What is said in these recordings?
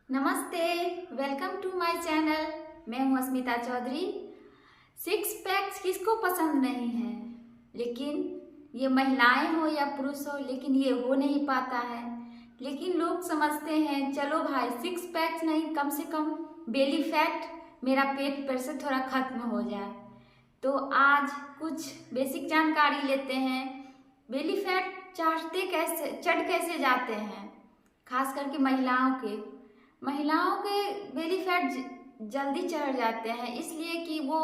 नमस्ते, welcome to my channel. मैं हूं अस्मिता चौधरी। सिक्स पैक्स किसको पसंद नहीं है, लेकिन ये महिलाएं हो या पुरुष हो, लेकिन ये हो नहीं पाता है। लेकिन लोग समझते हैं चलो भाई सिक्स पैक्स नहीं, कम से कम बेली फैट, मेरा पेट पर से थोड़ा खत्म हो जाए। तो आज कुछ बेसिक जानकारी लेते हैं। बेली फैट चढ़ कैसे जाते हैं, खास करके महिलाओं के बेली फैट जल्दी चढ़ जाते हैं, इसलिए कि वो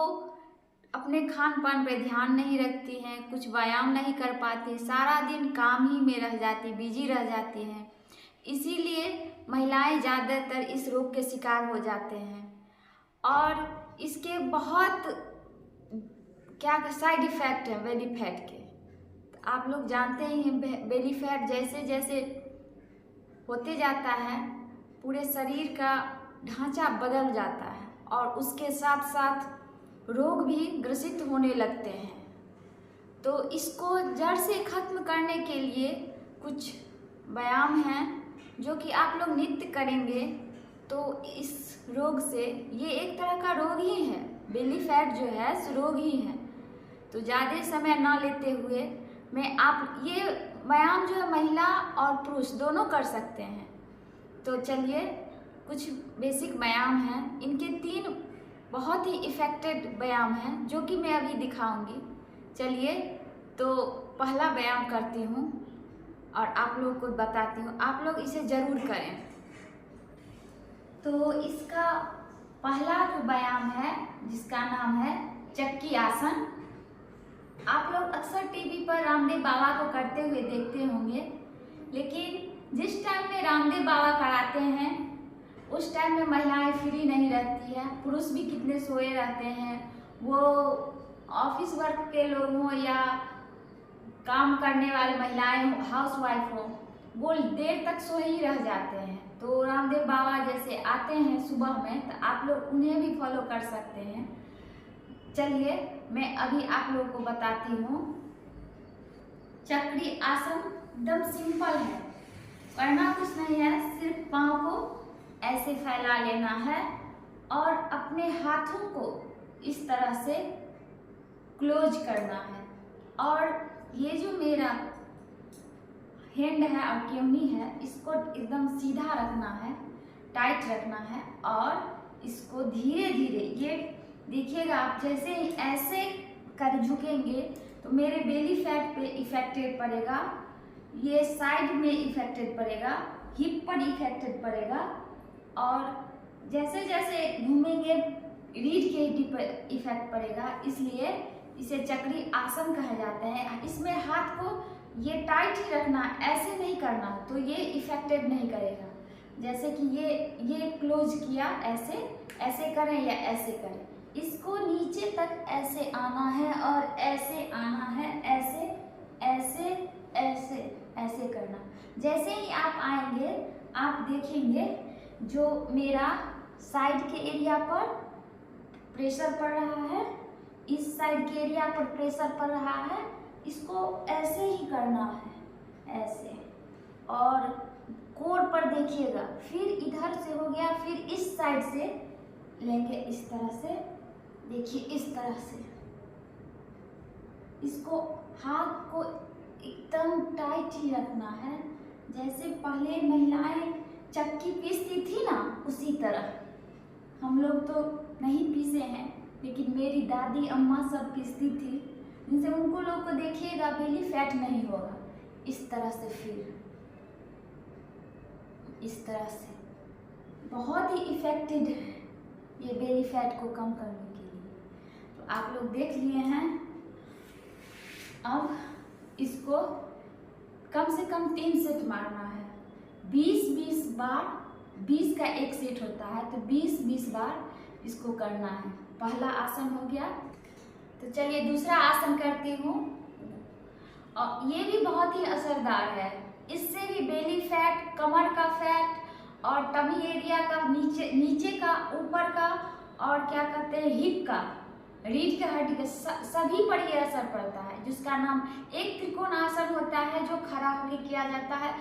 अपने खान पान पे ध्यान नहीं रखती हैं, कुछ व्यायाम नहीं कर पाती, सारा दिन काम ही में रह जाती, बिजी रह जाती हैं। इसीलिए महिलाएं ज़्यादातर इस रोग के शिकार हो जाते हैं। और इसके बहुत क्या साइड इफ़ेक्ट है बेली फैट के। तो आप लोग जानते ही हैं, बेली फैट जैसे जैसे होते जाता है पूरे शरीर का ढांचा बदल जाता है और उसके साथ साथ रोग भी ग्रसित होने लगते हैं। तो इसको जड़ से खत्म करने के लिए कुछ व्यायाम हैं जो कि आप लोग नित्य करेंगे तो इस रोग से, ये एक तरह का रोग ही है, बेली फैट जो है रोग ही है। तो ज़्यादा समय ना लेते हुए आप ये व्यायाम जो है महिला और पुरुष दोनों कर सकते हैं। तो चलिए कुछ बेसिक व्यायाम हैं, इनके 3 बहुत ही इफ़ेक्टिव व्यायाम हैं जो कि मैं अभी दिखाऊंगी। चलिए तो पहला व्यायाम करती हूँ और आप लोग को बताती हूँ, आप लोग इसे ज़रूर करें। तो इसका पहला जो व्यायाम है जिसका नाम है चक्की आसन। आप लोग अक्सर टीवी पर रामदेव बाबा को करते हुए देखते होंगे, लेकिन जिस टाइम में रामदेव बाबा कराते हैं उस टाइम में महिलाएं फ्री नहीं रहती है, पुरुष भी कितने सोए रहते हैं, वो ऑफिस वर्क के लोग हों या काम करने वाली महिलाएं हो, हाउस वाइफ हो, वो देर तक सो ही रह जाते हैं। तो रामदेव बाबा जैसे आते हैं सुबह में, तो आप लोग उन्हें भी फॉलो कर सकते हैं। चलिए मैं अभी आप लोगों को बताती हूँ। चक्री आसन एकदम सिंपल है, करना कुछ नहीं है, सिर्फ पाँव को ऐसे फैला लेना है और अपने हाथों को इस तरह से क्लोज करना है। और ये जो मेरा हैंड है और केवनी है, इसको एकदम सीधा रखना है, टाइट रखना है और इसको धीरे धीरे, ये देखिएगा आप जैसे ही ऐसे कर झुकेंगे तो मेरे बेली फैट पे इफेक्टेड पड़ेगा, ये साइड में इफेक्टेड पड़ेगा, हिप पर इफेक्टेड पड़ेगा और जैसे जैसे घूमेंगे रीढ़ के हड्डी पर इफेक्ट पड़ेगा। इसलिए इसे चक्री आसन कहा जाता है। इसमें हाथ को ये टाइट ही रखना, ऐसे नहीं करना, तो ये इफेक्टेड नहीं करेगा। जैसे कि ये क्लोज किया, ऐसे करें या ऐसे करें, इसको नीचे तक ऐसे आना है और ऐसे आना है, ऐसे ऐसे ऐसे ऐसे करना। जैसे ही आप आएंगे आप देखेंगे जो मेरा साइड के एरिया पर प्रेशर पड़ रहा है, इस साइड के एरिया पर प्रेशर पड़ रहा है, इसको ऐसे ही करना है, ऐसे। और कोर पर देखिएगा, फिर इधर से हो गया, फिर इस साइड से लेंगे, इस तरह से देखिए, इस तरह से इसको हाथ को एकदम टाइट ही रखना है। जैसे पहले महिलाएं चक्की पीसती थी ना, उसी तरह। हम लोग तो नहीं पीसे हैं, लेकिन मेरी दादी अम्मा सब पीसती थी, जिनसे उनको लोग को देखिएगा बेली फैट नहीं होगा। इस तरह से, फिर इस तरह से बहुत ही इफेक्टिव है ये बेली फैट को कम करने के लिए। तो आप लोग देख लिए हैं। अब इसको कम से कम 3 सेट मारना है, 20-20 बार, 20 का एक सेट होता है, तो 20-20 बार इसको करना है। पहला आसन हो गया। तो चलिए दूसरा आसन करती हूँ, और ये भी बहुत ही असरदार है। इससे भी बेली फैट, कमर का फैट और टमी एरिया का, नीचे का, ऊपर का, और क्या कहते हैं हिप का, रीढ़ के हड्डी का, सभी पर ये असर पड़ता है, जिसका नाम एक त्रिकोण आसन होता है जो खड़ा होकर किया जाता है।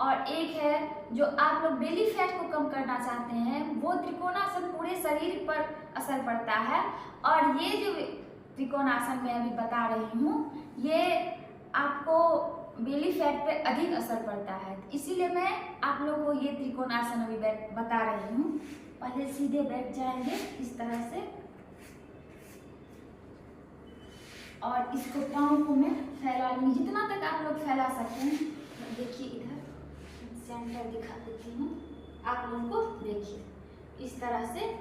और एक है जो आप लोग बेली फैट को कम करना चाहते हैं, वो त्रिकोणासन पूरे शरीर पर असर पड़ता है। और ये जो त्रिकोणासन मैं अभी बता रही हूँ, ये आपको बेली फैट पे अधिक असर पड़ता है, इसीलिए मैं आप लोगों को ये त्रिकोणासन अभी बता रही हूँ। पहले सीधे बैठ जाएंगे इस तरह से, और इसको पाँव को मैं फैला लूँगी जितना तक आप लोग फैला सकते हैं। देखिए इधर सेंटर दिखा देती हूँ आप लोगों को, देखिए इस तरह से।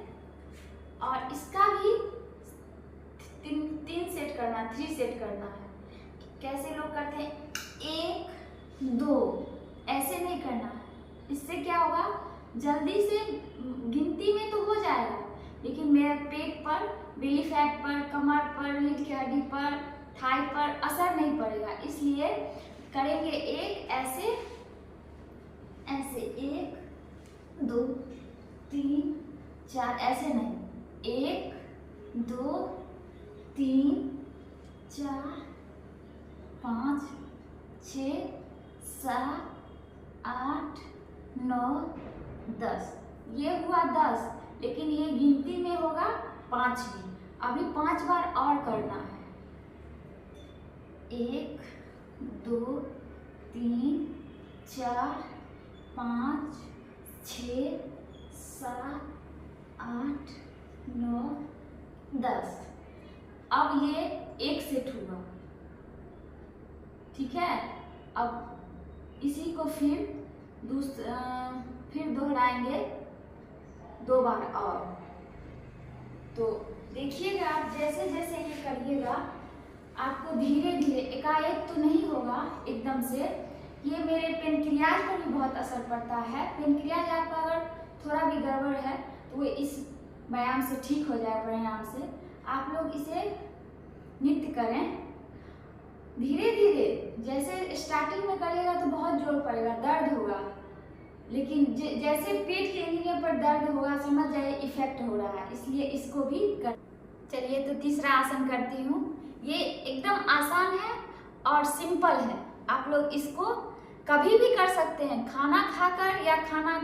और इसका भी तीन सेट करना, 3 सेट करना है। कैसे लोग करते हैं, 1 2 ऐसे नहीं करना है। इससे क्या होगा, जल्दी से गिनती में तो हो जाएगा, लेकिन मेरे पेट पर, बेली फैट पर, कमर पर, रीढ़ की हड्डी पर, थाई पर असर नहीं पड़ेगा। इसलिए करेंगे ऐसे ऐसे 1 2 3 4, ऐसे नहीं, 1 2 3 4 5 6 7 8 9 10। ये हुआ 10, लेकिन ये गिनती में होगा 5वीं। अभी 5 बार और करना है। 1 2 3 4 5 6 7 8 9 10। अब ये 1 सेट हुआ, ठीक है। अब इसी को फिर दोहराएंगे 2 बार और। तो देखिएगा आप जैसे जैसे ये करिएगा, आपको धीरे धीरे, एकाएक तो नहीं होगा एकदम से। ये मेरे पेनक्रियाज पर भी बहुत असर पड़ता है। पेनक्रियाज आपका अगर थोड़ा भी गड़बड़ है तो वो इस व्यायाम से ठीक हो जाए, प्राणायाम से। आप लोग इसे नित्य करें धीरे धीरे। जैसे स्टार्टिंग में करिएगा तो बहुत जोर पड़ेगा, दर्द होगा, लेकिन जैसे पेट के एरिया पर दर्द होगा, समझ जाइए इफेक्ट हो रहा है। इसलिए इसको भी कर। चलिए तो तीसरा आसन करती हूँ। ये एकदम आसान है और सिंपल है। आप लोग इसको कभी भी कर सकते हैं, खाना खाकर या खाना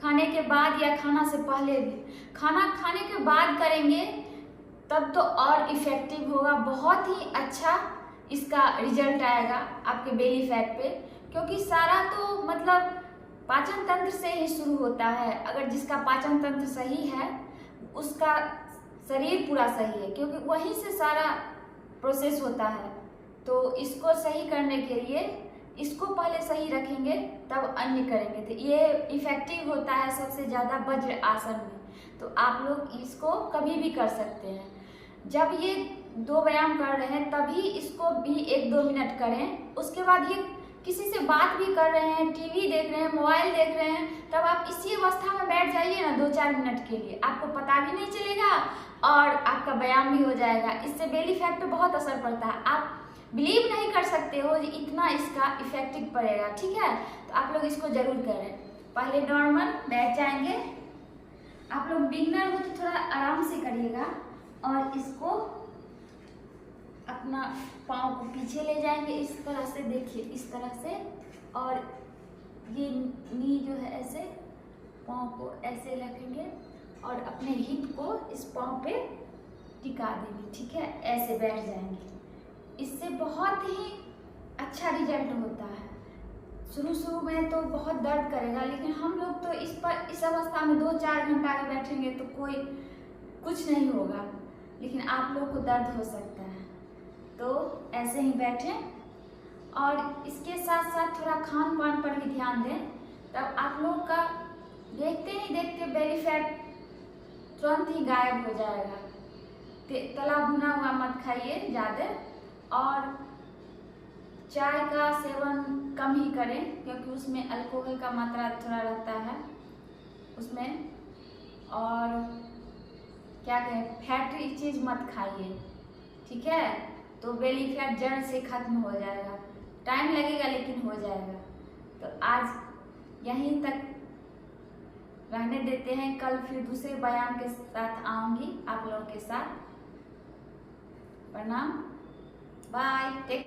खाने के बाद या खाना से पहले भी। खाना खाने के बाद करेंगे तब तो और इफेक्टिव होगा, बहुत ही अच्छा इसका रिजल्ट आएगा आपके बेली फैट पे। क्योंकि सारा तो मतलब पाचन तंत्र से ही शुरू होता है। अगर जिसका पाचन तंत्र सही है उसका शरीर पूरा सही है, क्योंकि वहीं से सारा प्रोसेस होता है। तो इसको सही करने के लिए इसको पहले सही रखेंगे तब अन्य करेंगे, तो ये इफेक्टिव होता है सबसे ज़्यादा वज्र आसन में। तो आप लोग इसको कभी भी कर सकते हैं। जब ये 2 व्यायाम कर रहे हैं तभी इसको भी 1-2 मिनट करें। उसके बाद ये किसी से बात भी कर रहे हैं, टीवी देख रहे हैं, मोबाइल देख रहे हैं, तब आप इसी अवस्था में बैठ जाइए ना 2-4 मिनट के लिए, आपको पता भी नहीं चलेगा और आपका व्यायाम भी हो जाएगा। इससे बेली फैट पे बहुत असर पड़ता है। आप बिलीव नहीं कर सकते हो इतना इसका इफेक्टिव पड़ेगा, ठीक है। तो आप लोग इसको जरूर करें। पहले नॉर्मल बैठ जाएंगे। आप लोग बिगनर हो तो थोड़ा आराम से करिएगा, और इसको अपना पाँव को पीछे ले जाएंगे इस तरह से, देखिए इस तरह से। और ये नी जो है ऐसे, पाँव को ऐसे रखेंगे और अपने हिप को इस पाँव पे टिका देंगे, ठीक है। ऐसे बैठ जाएंगे। इससे बहुत ही अच्छा रिजल्ट होता है। शुरू में तो बहुत दर्द करेगा, लेकिन हम लोग तो इस अवस्था में 2-4 घंटा आगे बैठेंगे तो कोई कुछ नहीं होगा, लेकिन आप लोग को दर्द हो सकता है। तो ऐसे ही बैठें और इसके साथ साथ थोड़ा खान पान पर भी ध्यान दें, तब आप लोग का देखते ही देखते बेली फैट तुरंत ही गायब हो जाएगा। तला भुना हुआ मत खाइए ज़्यादा, और चाय का सेवन कम ही करें, क्योंकि उसमें अल्कोहल का मात्रा थोड़ा रहता है उसमें। और क्या कहें, फैटी चीज़ मत खाइए, ठीक है। तो बेली फैट जड़ से खत्म हो जाएगा। टाइम लगेगा लेकिन हो जाएगा। तो आज यहीं तक रहने देते हैं, कल फिर दूसरे व्यायाम के साथ आऊँगी आप लोगों के साथ। प्रणाम, बाय, टेक